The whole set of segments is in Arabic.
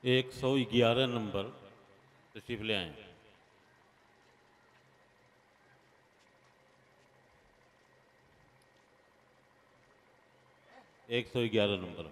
111 नंबर तशरीफ ले आए। एक 111 नंबर।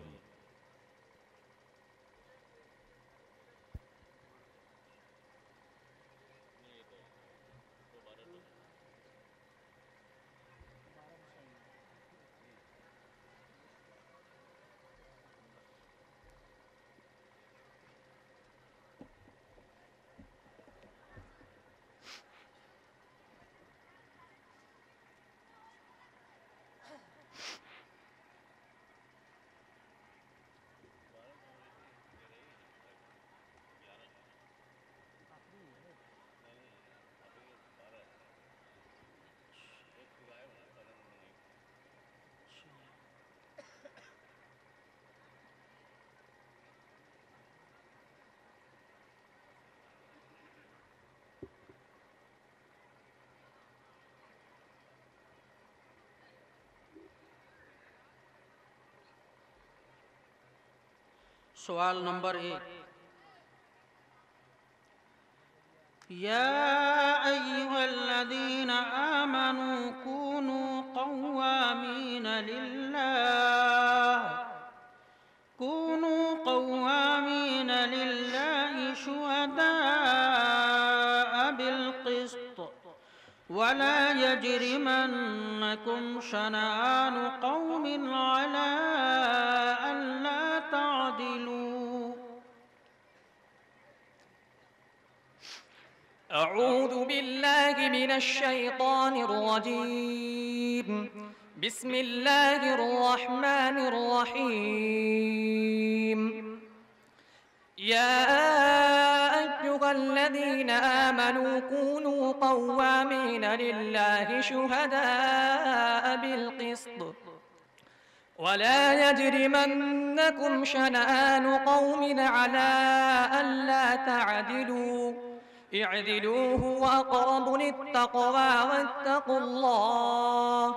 सवाल नंबर 1। या अय्युहल्लज़ीना आमनू कूनू क़व्वामीन लिल्लाहि शुहदाअ बिल्क़िस्त वला यजरिमन्नकुम शनआनु क़ौमिन अला अल्ला तअदिलू। अऊज़ु बिल्लाहि मिनश्शैतानिर्रजीम। बिस्मिल्लाहिर्रहमानिर्रहीम। या अय्युहल्लज़ीना आमनू कूनू क़व्वामीन लिल्लाहि शुहदाअ बिल्क़िस्त वला यजरिमन्नकुम शनआन क़ौमिन अला अल्ला तअदिलू इअदिलू हुवा अक़रबु लित्तक़वा वत्तक़ुल्लाह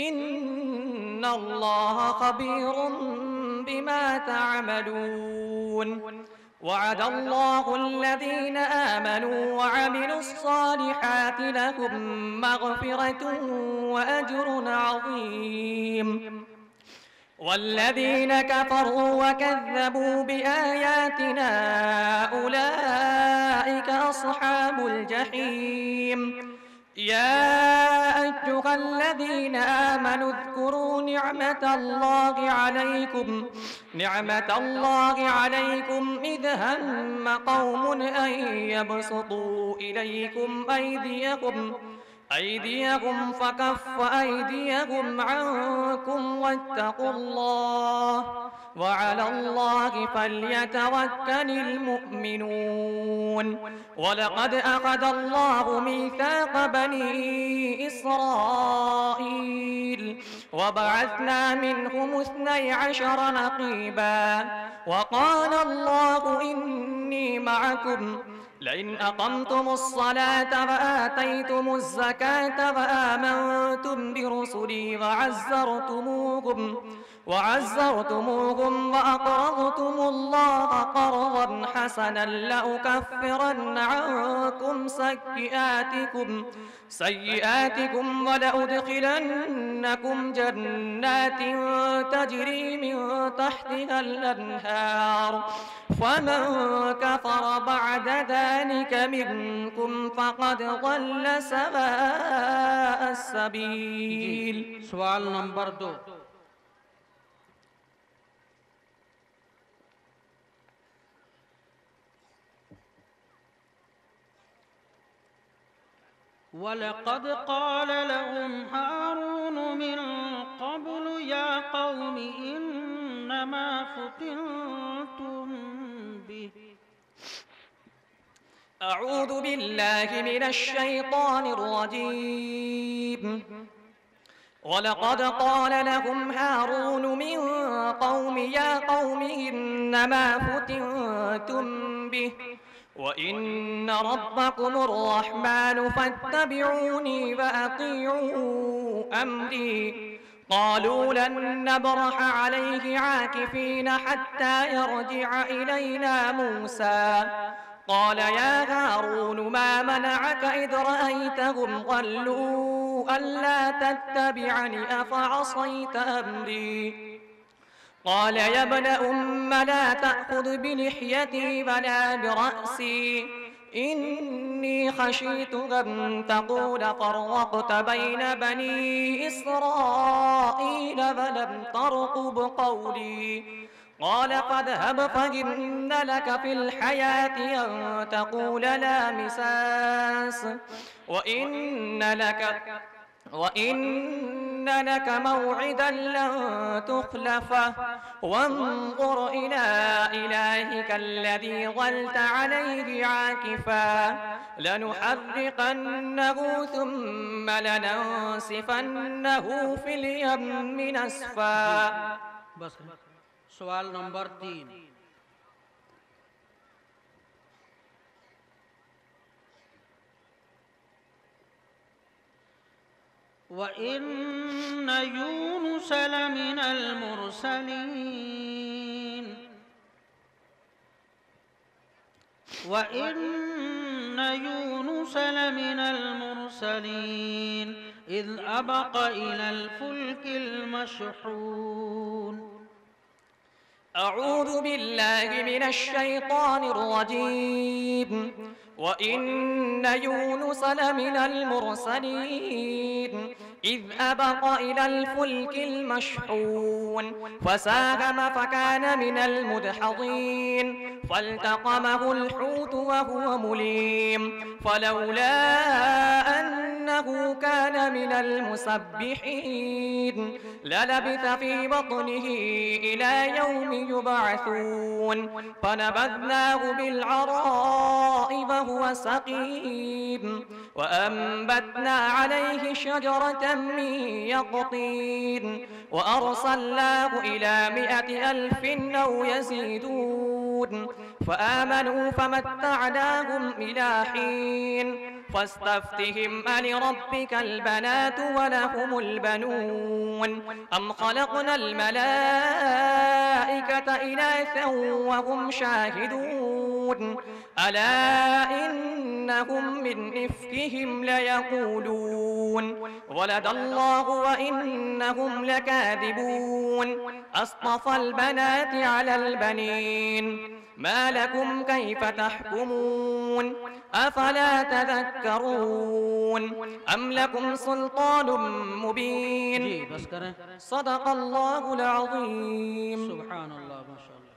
इन्नल्लाह ख़बीरुम बिमा तअमलून। वअदल्लाहु अल्लज़ीना आमनू वअमिलुस्सालिहाति लहुम मग़फ़िरतुन वअज्रुन अज़ीम। वल्लज़ीन कफ़रू वकज़्ज़बू बिआयातिना उलाइक अस्हाबुल जहीम। या अय्युहल्लज़ीना आमनू उज़्कुरू निअमतल्लाहि अलैकुम इज़ हम्म क़ौमुन अन यबसुतू इलैकुम أيديهم فكف أيديهم عنكم واتقوا الله وعلى الله فليتوكل المؤمنون. ولقد أخذ الله ميثاق بني إسرائيل وبعثنا منهم 12 نقيبا وقال الله إني معكم لئن أقمتم الصلاة وآتيتم الزكاة وآمنتم برسلي وعزرتموهم وأقرضتم الله قرضا حسنا لأكفرن عنكم سيئاتكم ولأدخلنكم جنات تجري من تحتها الأنهار فمن كفر بعد ذلك منكم فقد ضل سواء السبيل। सवाल नंबर 2। वलक़द क़ाल लहुम हारून मिन क़ब्ल या क़ौम इन्नमा फ़ुतिनतुम बिहि। अऊज़ु बिल्लाहि मिनश्शैतानिर्रजीम। वलक़द क़ाल लहुम हारून मिन क़ौम या क़ौम इन्नमा फ़ुतिनतुम बिहि वइन्न रब्बकुमुर्रहमान फत्तबिऊनी वअतीऊ अम्री قالوا لن نبرح عليه عاكفين حتى يرجع إلينا موسى قال يا هارون ما منعك إذ رأيتهم ضلوا ألا تتبعني أفعصيت أمري قال يا ابن أم لا تأخذ بلحيتي ولا برأسي إني خشيت أن تقول فرقت بين بني إسرائيل ولم ترقب قولي قال فاذهب فإن لك في الحياة أن تقول لا مساس وإن لك موعدا لن تخلفه وانظر إلى إلهك الذي ظلت عليه عاكفا لنحرقنه ثم لننسفنه في اليم نسفا. बस सवाल नंबर 3 وإن يونس لمن المرسلين إذ أبق إلى الفلك المشحون. أعوذ بالله من الشيطان الرجيم. وإن يونس لمن المرسلين إذ أبق إلى الفلك المشحون فساهم فكان من المدحضين فالتقمه الحوت وهو مليم فلولا أنه كان من المسبحين للبث في بطنه إلى يوم يبعثون فنبذناه بالعراء وهو سقيم وأنبتنا عليه شجرة من يقطين وأرسلناه إلى 100,000 أو يزيدون فآمنوا فمتعناهم إلى حين فاستفتهم ألربك البنات ولهم البنون أم خلقنا الملائكة إناثا وهم شاهدون ألا إنهم من إفكهم ليقولون ولد الله وإنهم لكاذبون أصطفى البنات على البنين ما لكم كيف تحكمون أفلا تذكرون أم لكم سلطان مبين صدق الله العظيم. سبحان الله ما شاء الله.